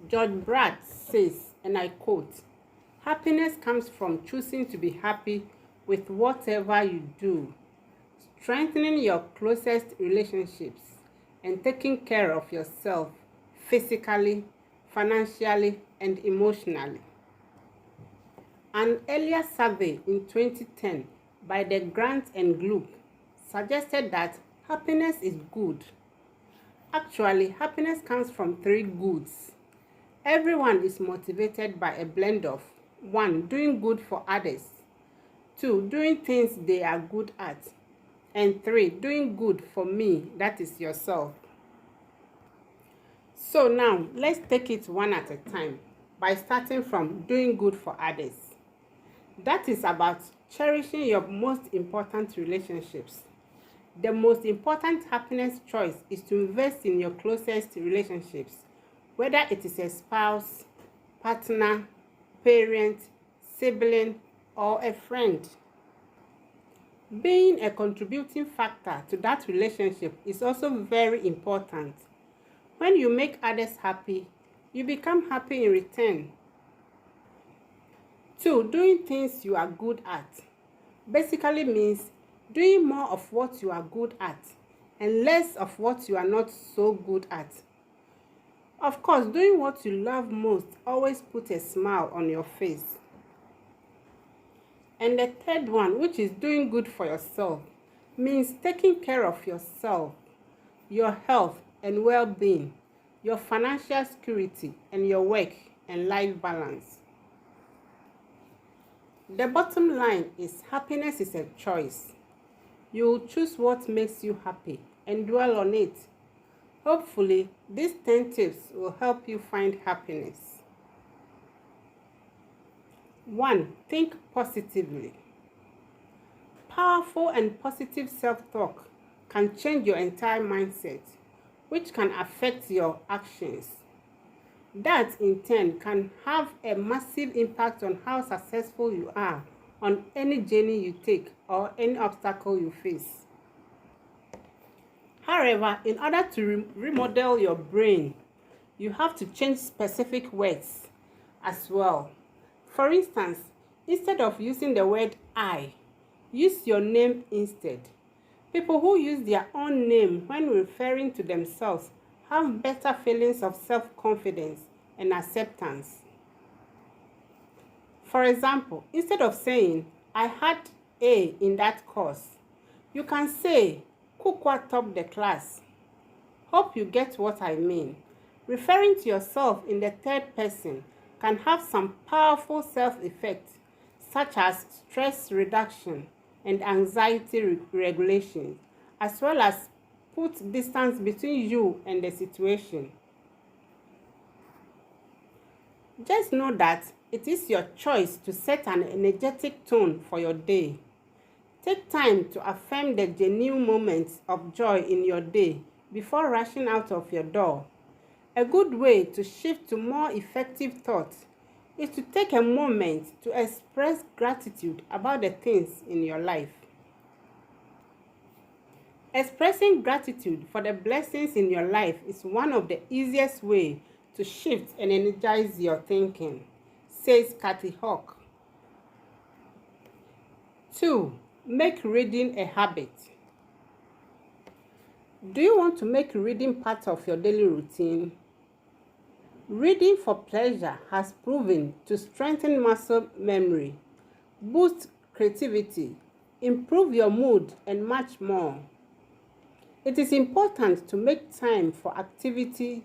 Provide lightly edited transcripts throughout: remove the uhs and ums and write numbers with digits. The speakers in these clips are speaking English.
George Bradt says, and I quote, "Happiness comes from choosing to be happy with whatever you do, strengthening your closest relationships, and taking care of yourself physically, financially, and emotionally." An earlier survey in 2010 by the Grant and Gloop suggested that happiness is good. Actually, happiness comes from three goods. Everyone is motivated by a blend of 1. Doing good for others, 2. Doing things they are good at, and 3. Doing good for me, that is yourself. So now, let's take it one at a time by starting from doing good for others. That is about cherishing your most important relationships. The most important happiness choice is to invest in your closest relationships, whether it is a spouse, partner, parent, sibling, or a friend. Being a contributing factor to that relationship is also very important. When you make others happy, you become happy in return. 2. Doing things you are good at basically means doing more of what you are good at and less of what you are not so good at. Of course, doing what you love most always puts a smile on your face. And the third one, which is doing good for yourself, means taking care of yourself, your health and well-being, your financial security, and your work and life balance. The bottom line is happiness is a choice. You will choose what makes you happy and dwell on it. Hopefully, these 10 tips will help you find happiness. 1. Think positively. Powerful and positive self-talk can change your entire mindset, which can affect your actions. That, in turn, can have a massive impact on how successful you are on any journey you take or any obstacle you face. However, in order to remodel your brain, you have to change specific words as well. For instance, instead of using the word I, use your name instead. People who use their own name when referring to themselves have better feelings of self-confidence and acceptance. For example, instead of saying, "I had A in that course," you can say, "Kukua topped the class." Hope you get what I mean. Referring to yourself in the third person can have some powerful self-effects, such as stress reduction and anxiety regulation, as well as put distance between you and the situation. Just know that it is your choice to set an energetic tone for your day. Take time to affirm the genuine moments of joy in your day before rushing out of your door. A good way to shift to more effective thoughts is to take a moment to express gratitude about the things in your life. Expressing gratitude for the blessings in your life is one of the easiest ways to shift and energize your thinking, says Kathy Hawk. 2. Make reading a habit. Do you want to make reading part of your daily routine? Reading for pleasure has proven to strengthen muscle memory, boost creativity, improve your mood, and much more. It is important to make time for activities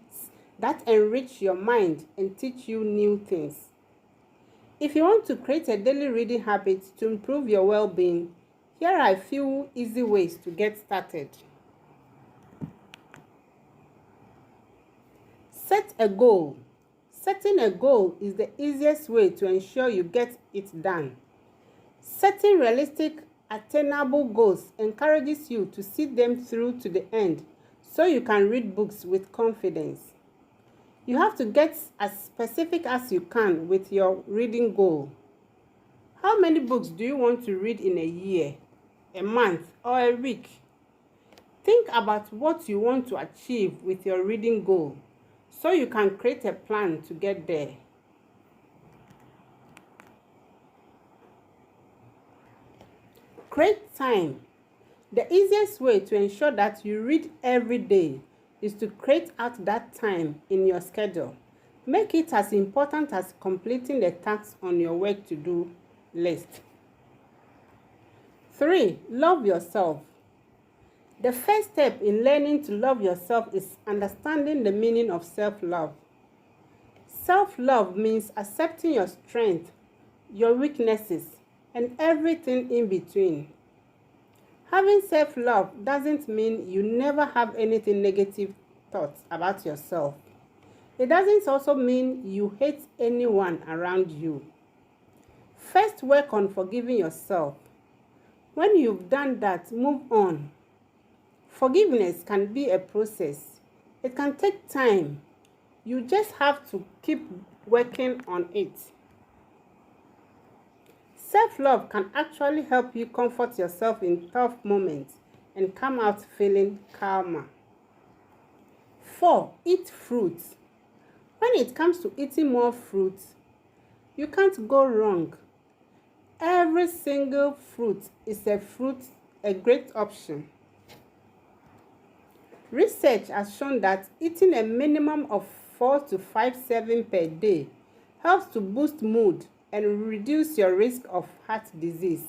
that enrich your mind and teach you new things. If you want to create a daily reading habit to improve your well-being, here are a few easy ways to get started. Set a goal. Setting a goal is the easiest way to ensure you get it done. Setting realistic, attainable goals encourages you to see them through to the end so you can read books with confidence. You have to get as specific as you can with your reading goal. How many books do you want to read in a year, a month, or a week? Think about what you want to achieve with your reading goal. so you can create a plan to get there. Create time. The easiest way to ensure that you read every day is to create out that time in your schedule. Make it as important as completing the tasks on your work to-do list. 3. Love yourself. The first step in learning to love yourself is understanding the meaning of self-love. Self-love means accepting your strengths, your weaknesses, and everything in between. Having self-love doesn't mean you never have anything negative thoughts about yourself. It doesn't also mean you hate anyone around you. First, work on forgiving yourself. When you've done that, move on. Forgiveness can be a process. It can take time. You just have to keep working on it. Self-love can actually help you comfort yourself in tough moments and come out feeling calmer. 4. Eat fruits. When it comes to eating more fruits, you can't go wrong. Every single fruit is a great option. Research has shown that eating a minimum of 4 to 5 servings per day helps to boost mood and reduce your risk of heart disease,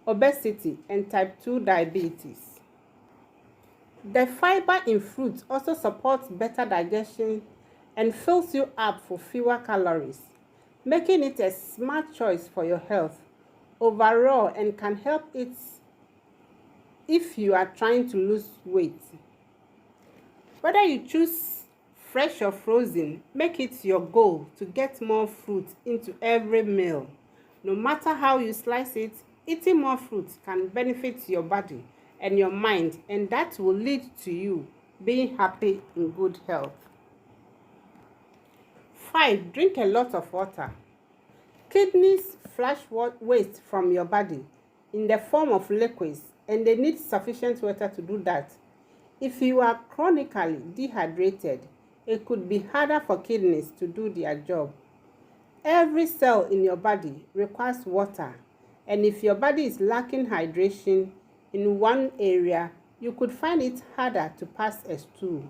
obesity, and type 2 diabetes. The fiber in fruits also supports better digestion and fills you up for fewer calories, making it a smart choice for your health overall and can help it if you are trying to lose weight. Whether you choose fresh or frozen, make it your goal to get more fruit into every meal. No matter how you slice it, eating more fruit can benefit your body and your mind, and that will lead to you being happy in good health. 5. Drink a lot of water. Kidneys flush waste from your body in the form of liquids, and they need sufficient water to do that. If you are chronically dehydrated, it could be harder for kidneys to do their job. Every cell in your body requires water, and if your body is lacking hydration in one area, you could find it harder to pass a stool.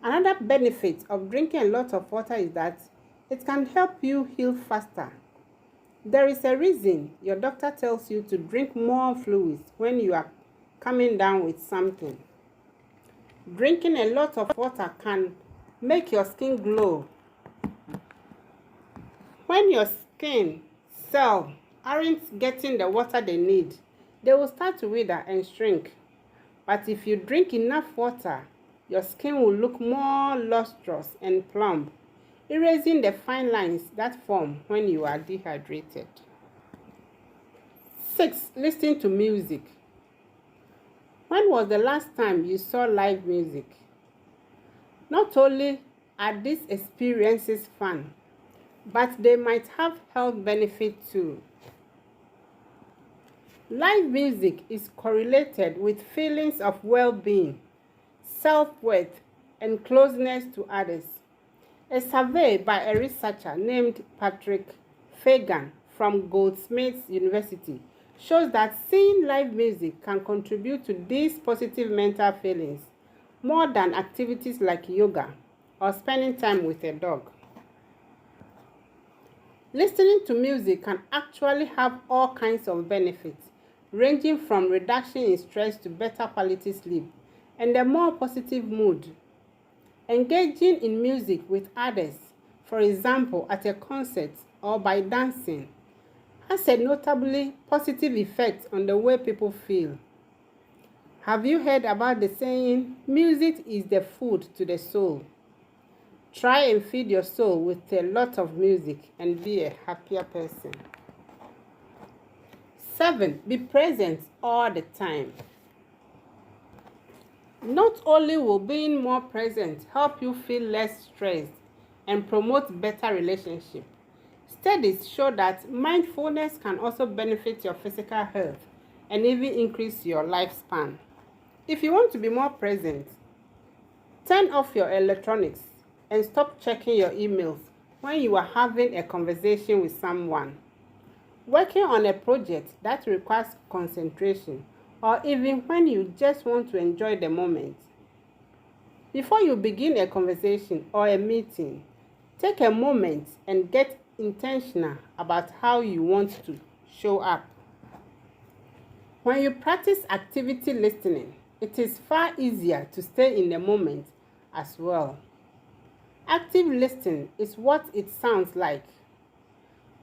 Another benefit of drinking a lot of water is that it can help you heal faster. There is a reason your doctor tells you to drink more fluids when you are coming down with something. Drinking a lot of water can make your skin glow. When your skin cells aren't getting the water they need, they will start to wither and shrink. But if you drink enough water, your skin will look more lustrous and plump, erasing the fine lines that form when you are dehydrated. 6. Listen to music. When was the last time you saw live music? Not only are these experiences fun, but they might have health benefits too. Live music is correlated with feelings of well-being, self-worth, and closeness to others. A survey by a researcher named Patrick Fagan from Goldsmiths University shows that seeing live music can contribute to these positive mental feelings more than activities like yoga or spending time with a dog. Listening to music can actually have all kinds of benefits, ranging from reduction in stress to better quality sleep and a more positive mood. Engaging in music with others, for example at a concert or by dancing, has a notably positive effect on the way people feel. Have you heard about the saying, music is the food to the soul? Try and feed your soul with a lot of music and be a happier person. 7. Be present all the time. Not only will being more present help you feel less stressed and promote better relationships, studies show that mindfulness can also benefit your physical health and even increase your lifespan. If you want to be more present, turn off your electronics, and stop checking your emails when you are having a conversation with someone. Working on a project that requires concentration, or even when you just want to enjoy the moment. Before you begin a conversation or a meeting, take a moment and get intentional about how you want to show up. When you practice activity listening, it is far easier to stay in the moment as well. Active listening is what it sounds like.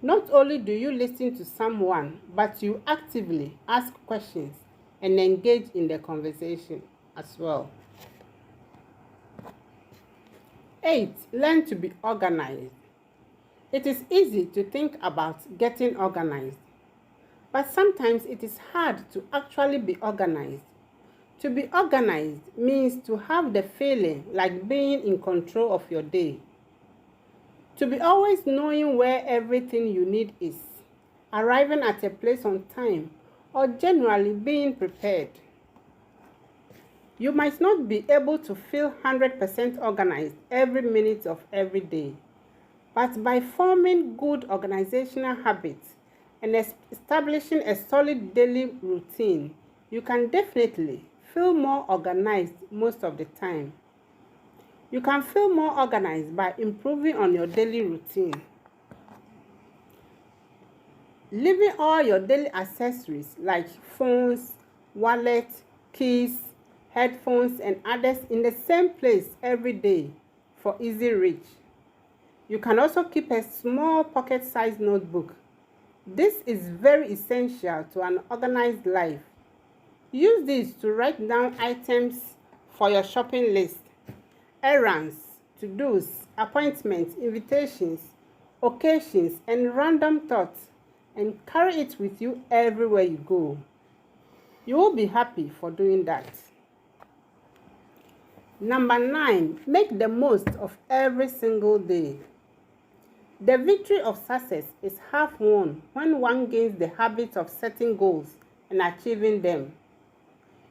Not only do you listen to someone, but you actively ask questions and engage in the conversation as well. 8. Learn to be organized. It is easy to think about getting organized, but sometimes it is hard to actually be organized. To be organized means to have the feeling like being in control of your day. To be always knowing where everything you need is, arriving at a place on time, or generally being prepared. You might not be able to feel 100% organized every minute of every day, but by forming good organizational habits and establishing a solid daily routine, you can definitely feel more organized most of the time. You can feel more organized by improving on your daily routine. Leaving all your daily accessories like phones, wallet, keys, headphones, and others in the same place every day for easy reach. You can also keep a small pocket-sized notebook. This is very essential to an organized life. Use this to write down items for your shopping list, errands, to-dos, appointments, invitations, occasions, and random thoughts, and carry it with you everywhere you go. You will be happy for doing that. Number 9, make the most of every single day. The victory of success is half won when one gains the habit of setting goals and achieving them.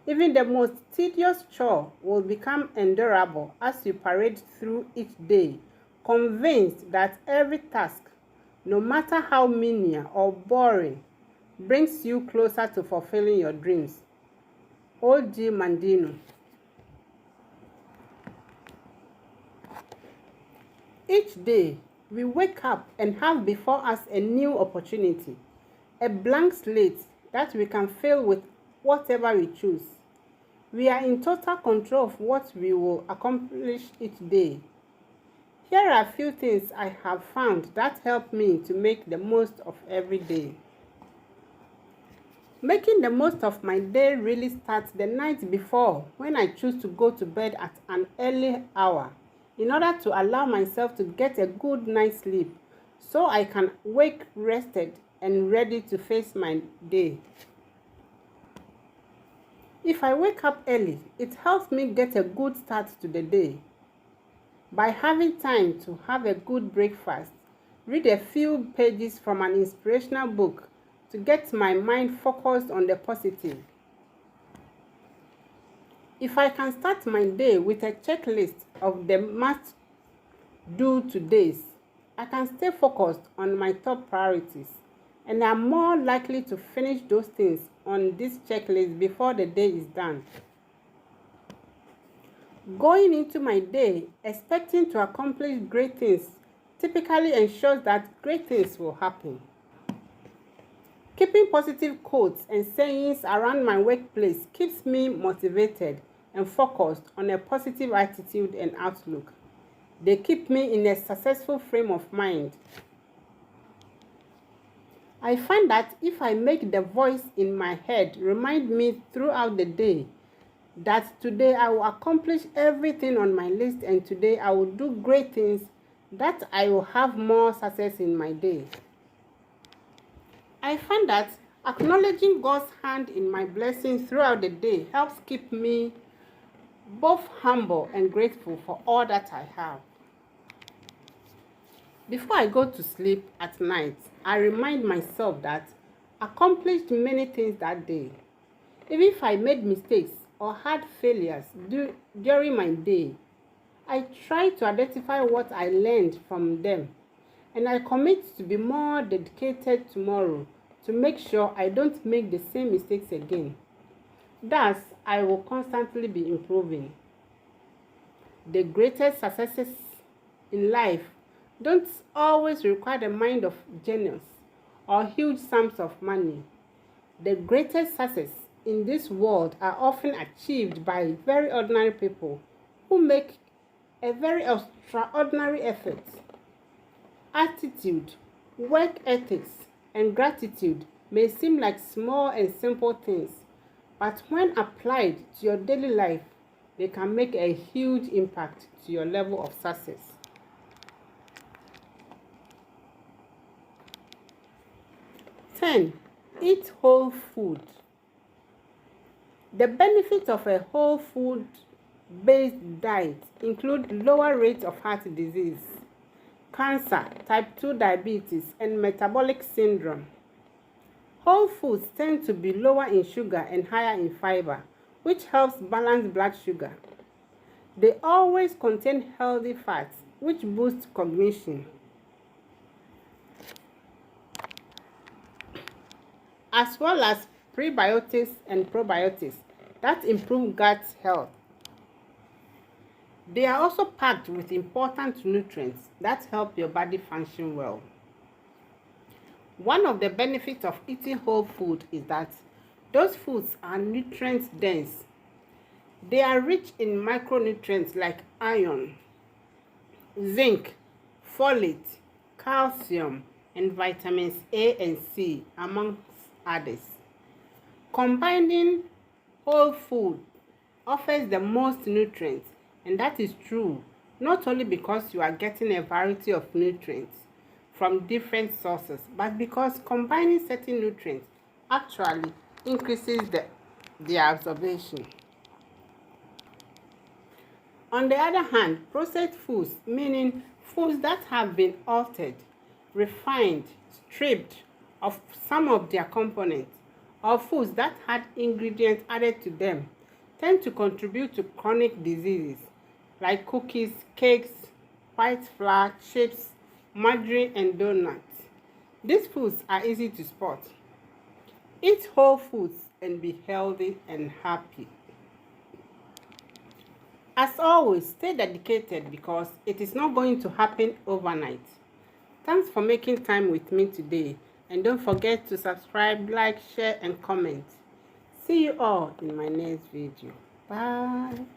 Even the most tedious chore will become endurable as you parade through each day, convinced that every task, no matter how menial or boring, brings you closer to fulfilling your dreams. O.G. Mandino. Each day, we wake up and have before us a new opportunity, a blank slate that we can fill with whatever we choose. We are in total control of what we will accomplish each day. Here are a few things I have found that help me to make the most of every day. Making the most of my day really starts the night before when I choose to go to bed at an early hour in order to allow myself to get a good night's sleep so I can wake rested and ready to face my day. If I wake up early, it helps me get a good start to the day. By having time to have a good breakfast, read a few pages from an inspirational book to get my mind focused on the positive. If I can start my day with a checklist of the must-do todays, I can stay focused on my top priorities, and I'm more likely to finish those things on this checklist before the day is done. Going into my day expecting to accomplish great things typically ensures that great things will happen. Keeping positive quotes and sayings around my workplace keeps me motivated and focused on a positive attitude and outlook. They keep me in a successful frame of mind. I find that if I make the voice in my head remind me throughout the day that today I will accomplish everything on my list and today I will do great things, that I will have more success in my day. I find that acknowledging God's hand in my blessings throughout the day helps keep me both humble and grateful for all that I have. Before I go to sleep at night, I remind myself that I accomplished many things that day. Even if I made mistakes or had failures during my day, I try to identify what I learned from them, and I commit to be more dedicated tomorrow to make sure I don't make the same mistakes again. Thus, I will constantly be improving. The greatest successes in life don't always require the mind of genius or huge sums of money. The greatest success in this world are often achieved by very ordinary people who make a very extraordinary effort. Attitude, work ethics, and gratitude may seem like small and simple things, but when applied to your daily life, they can make a huge impact to your level of success. 10. Eat whole food. The benefits of a whole food-based diet include lower rates of heart disease, cancer, type 2 diabetes, and metabolic syndrome. Whole foods tend to be lower in sugar and higher in fiber, which helps balance blood sugar. They always contain healthy fats, which boost cognition, as well as prebiotics and probiotics that improve gut health. They are also packed with important nutrients that help your body function well. One of the benefits of eating whole food is that those foods are nutrient dense. They are rich in micronutrients like iron, zinc, folate, calcium, and vitamins A and C, amongst others. Combining whole food offers the most nutrients, and that is true not only because you are getting a variety of nutrients from different sources, but because combining certain nutrients actually increases their absorption. On the other hand, processed foods, meaning foods that have been altered, refined, stripped of some of their components, or foods that had ingredients added to them, tend to contribute to chronic diseases like cookies, cakes, white flour, chips, margarine, and donuts. These foods are easy to spot. Eat whole foods and be healthy and happy. As always, stay dedicated because it is not going to happen overnight. Thanks for making time with me today, and don't forget to subscribe, like, share, and comment. See you all in my next video. Bye.